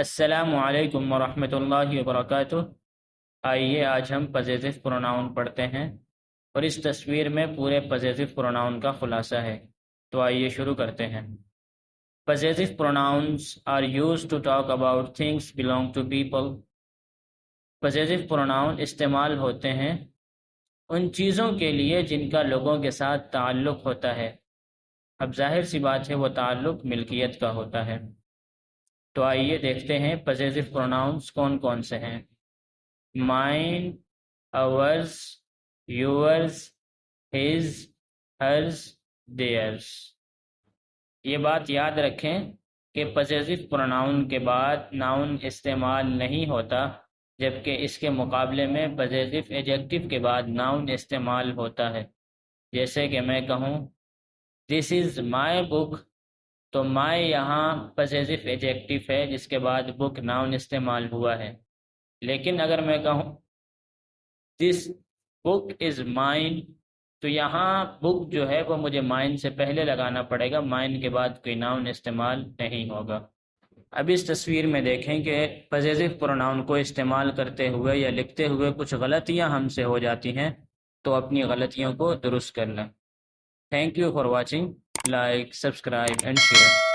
السلام علیکم ورحمۃ اللہ وبرکاتہ۔ آئیے آج ہم پوزیٹو پروناؤن پڑھتے ہیں اور اس تصویر میں پورے پوزیٹو پروناؤن کا خلاصہ ہے، تو آئیے شروع کرتے ہیں۔ Positive pronouns are used to talk about things belong to people. Positive pronoun استعمال ہوتے ہیں ان چیزوں کے لیے جن کا لوگوں کے ساتھ تعلق ہوتا ہے۔ اب ظاہر سی بات ہے وہ تعلق ملکیت کا ہوتا ہے، تو آئیے دیکھتے ہیں پوزیٹو پروناؤنس کون کون سے ہیں۔ Mine, ours، yours، his، hers، theirs۔ یہ بات یاد رکھیں کہ پوزیٹو پروناؤن کے بعد ناؤن استعمال نہیں ہوتا، جبکہ اس کے مقابلے میں پوزیٹو ایڈجیکٹو کے بعد ناؤن استعمال ہوتا ہے۔ جیسے کہ میں کہوں دس از مائی بک، تو مائی یہاں پوزیٹو ایڈجیکٹو ہے جس کے بعد بک ناؤن استعمال ہوا ہے۔ لیکن اگر میں کہوں دس بک از مائن، تو یہاں بک جو ہے وہ مجھے مائن سے پہلے لگانا پڑے گا، مائن کے بعد کوئی ناؤن استعمال نہیں ہوگا۔ اب اس تصویر میں دیکھیں کہ پوزیٹو پروناؤن کو استعمال کرتے ہوئے یا لکھتے ہوئے کچھ غلطیاں ہم سے ہو جاتی ہیں، تو اپنی غلطیوں کو درست کر لیں۔ Thank you for watching, like, subscribe and share.